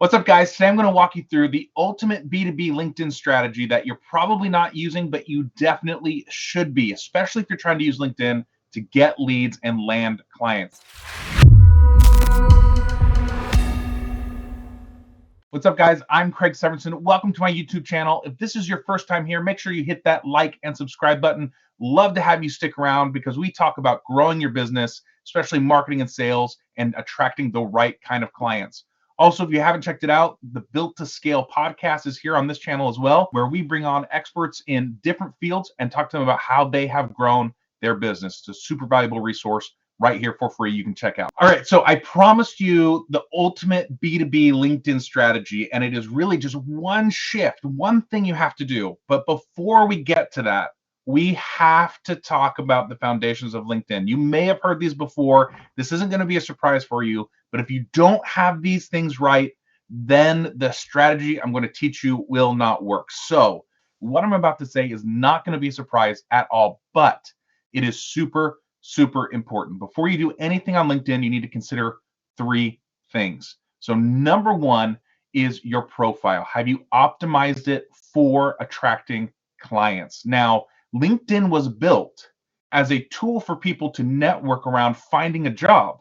What's up, guys? Today I'm going to walk you through the ultimate B2B LinkedIn strategy that you're probably not using, but you definitely should be, especially if you're trying to use LinkedIn to get leads and land clients. What's up, guys? I'm Craig Severinsen. Welcome to my YouTube channel. If this is your first time here, make sure you hit that like and subscribe button. Love to have you stick around because we talk about growing your business, especially marketing and sales, and attracting the right kind of clients. Also, if you haven't checked it out, the Built to Scale podcast is here on this channel as well, where we bring on experts in different fields and talk to them about how they have grown their business. It's a super valuable resource right here for free. You can check out. All right. So I promised you the ultimate B2B LinkedIn strategy, and it is really just one shift, one thing you have to do. But before we get to that, we have to talk about the foundations of LinkedIn. You may have heard these before. This isn't going to be a surprise for you, but if you don't have these things right, then the strategy I'm going to teach you will not work. So what I'm about to say is not going to be a surprise at all, but it is super important. Before you do anything on LinkedIn, you need to consider three things. So number one is your profile. Have you optimized it for attracting clients? Now, LinkedIn was built as a tool for people to network around finding a job,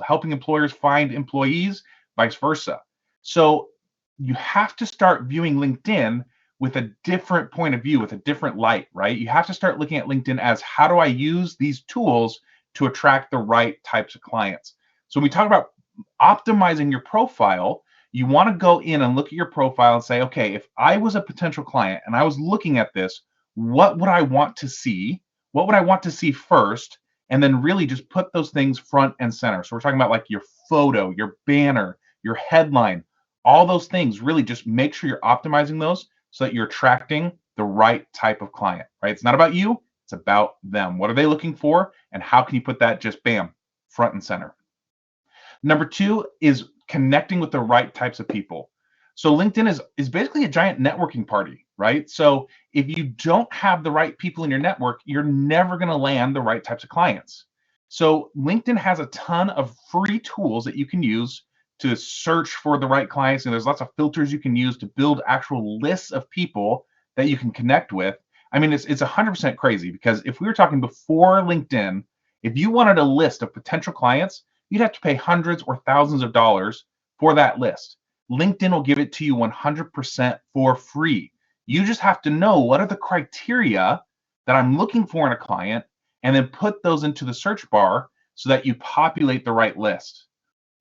helping employers find employees, vice versa. So you have to start viewing LinkedIn with a different point of view, with a different light, right? You have to start looking at LinkedIn as, how do I use these tools to attract the right types of clients? So when we talk about optimizing your profile, you want to go in and look at your profile and say, okay, if I was a potential client and I was looking at this, what would I want to see? What would I want to see first? And then really just put those things front and center. So we're talking about like your photo, your banner, your headline, all those things. Really just make sure you're optimizing those so that you're attracting the right type of client, right? It's not about you, it's about them. What are they looking for? And how can you put that just bam, front and center? Number two is connecting with the right types of people. So LinkedIn is basically a giant networking party, right? So if you don't have the right people in your network, you're never going to land the right types of clients. So LinkedIn has a ton of free tools that you can use to search for the right clients. And there's lots of filters you can use to build actual lists of people that you can connect with. I mean, it's 100% crazy, because if we were talking before LinkedIn, if you wanted a list of potential clients, you'd have to pay hundreds or thousands of dollars for that list. LinkedIn will give it to you 100% for free. You just have to know, what are the criteria that I'm looking for in a client, and then put those into the search bar so that you populate the right list.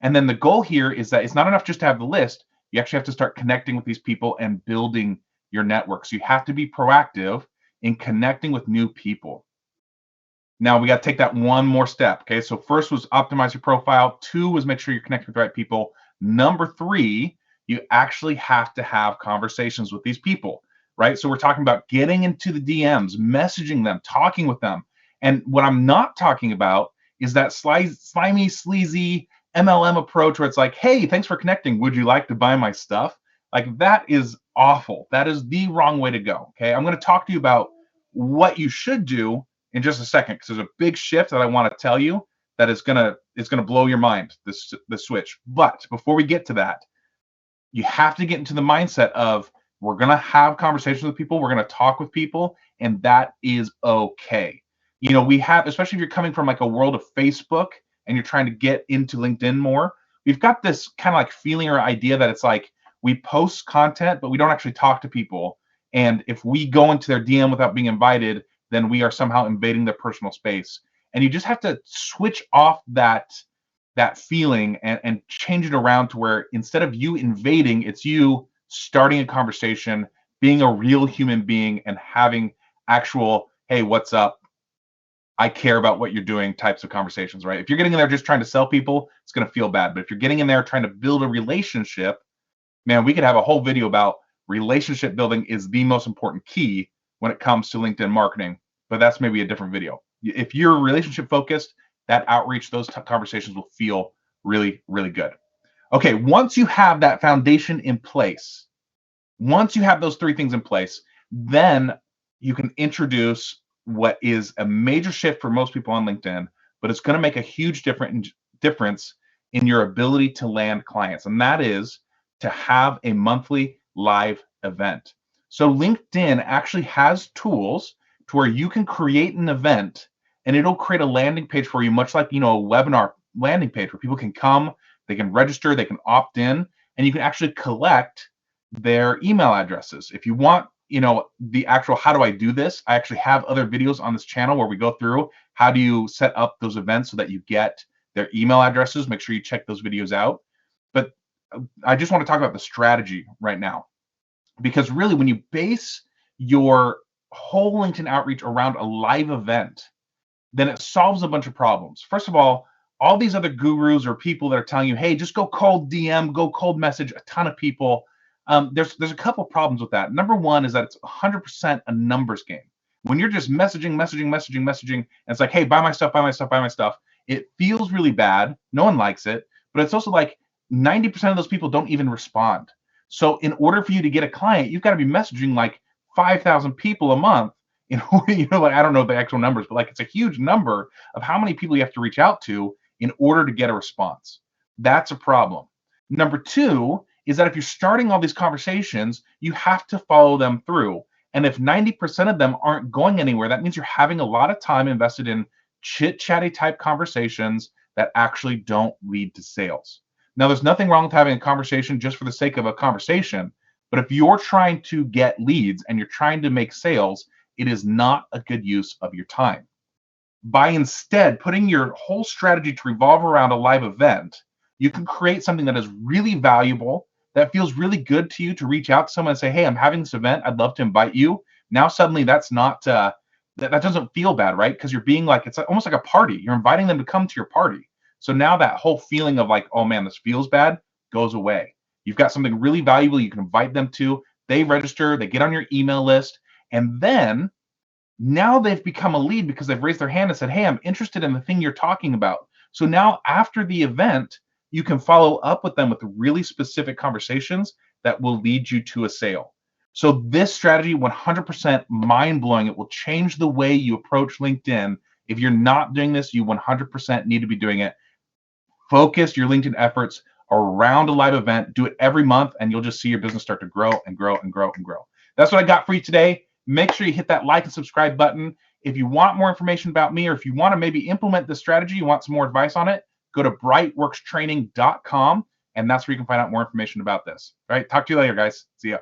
And then the goal here is that it's not enough just to have the list. You actually have to start connecting with these people and building your network. So you have to be proactive in connecting with new people. Now we got to take that one more step. Okay. So first was optimize your profile. Two was make sure you're connecting with the right people. Number three, you actually have to have conversations with these people, right? So we're talking about getting into the DMs, messaging them, talking with them. And what I'm not talking about is that slimy, sleazy MLM approach where it's like, hey, thanks for connecting. Would you like to buy my stuff? Like, that is awful. That is the wrong way to go. Okay. I'm going to talk to you about what you should do in just a second, because there's a big shift that I want to tell you that is gonna blow your mind, the switch. But before we get to that, you have to get into the mindset of, we're gonna have conversations with people, we're gonna talk with people, and that is okay. We have, especially if you're coming from like a world of Facebook and you're trying to get into LinkedIn more, we've got this kind of like feeling or idea that it's like we post content, but we don't actually talk to people. And if we go into their DM without being invited, then we are somehow invading their personal space. And you just have to switch off that feeling and change it around to where, instead of you invading, it's you starting a conversation, being a real human being, and having actual, hey, what's up? I care about what you're doing types of conversations, right? If you're getting in there just trying to sell people, it's going to feel bad. But if you're getting in there trying to build a relationship, man, we could have a whole video about relationship building is the most important key when it comes to LinkedIn marketing, but that's maybe a different video. If you're relationship focused, that outreach, those conversations will feel really, really good. Okay, once you have that foundation in place, once you have those three things in place, then you can introduce what is a major shift for most people on LinkedIn, but it's going to make a huge difference in your ability to land clients. And that is to have a monthly live event. So LinkedIn actually has tools to where you can create an event and it'll create a landing page for you, much like, a webinar landing page where people can come, they can register, they can opt in, and you can actually collect their email addresses. If you want, the actual how do I do this, I actually have other videos on this channel where we go through how do you set up those events so that you get their email addresses. Make sure you check those videos out. But I just want to talk about the strategy right now, because really when you base your whole LinkedIn outreach around a live event, then it solves a bunch of problems. First of all these other gurus or people that are telling you, hey, just go cold DM, go cold message a ton of people. There's a couple problems with that. Number one is that it's 100% a numbers game. When you're just messaging, and it's like, hey, buy my stuff, it feels really bad. No one likes it, but it's also like 90% of those people don't even respond. So in order for you to get a client, you've got to be messaging like 5,000 people a month. Like, I don't know the actual numbers, but like it's a huge number of how many people you have to reach out to in order to get a response. That's a problem. Number two is that if you're starting all these conversations, you have to follow them through. And if 90% of them aren't going anywhere, that means you're having a lot of time invested in chit-chatty type conversations that actually don't lead to sales. Now, there's nothing wrong with having a conversation just for the sake of a conversation, but if you're trying to get leads and you're trying to make sales, it is not a good use of your time. By instead putting your whole strategy to revolve around a live event, you can create something that is really valuable, that feels really good to you to reach out to someone and say, hey, I'm having this event, I'd love to invite you. Now suddenly that's not that doesn't feel bad, right? Because you're being like, it's almost like a party. You're inviting them to come to your party. So now that whole feeling of like, oh man, this feels bad, goes away. You've got something really valuable you can invite them to. They register, they get on your email list, and then now they've become a lead because they've raised their hand and said, hey, I'm interested in the thing you're talking about. So now after the event, you can follow up with them with really specific conversations that will lead you to a sale. So this strategy, 100% mind-blowing. It will change the way you approach LinkedIn. If you're not doing this, you 100% need to be doing it. Focus your LinkedIn efforts around a live event. Do it every month, and you'll just see your business start to grow and grow and grow and grow. That's what I got for you today. Make sure you hit that like and subscribe button. If you want more information about me, or if you want to maybe implement this strategy, you want some more advice on it, go to brightworkstraining.com, and that's where you can find out more information about this. All right, talk to you later, guys. See ya.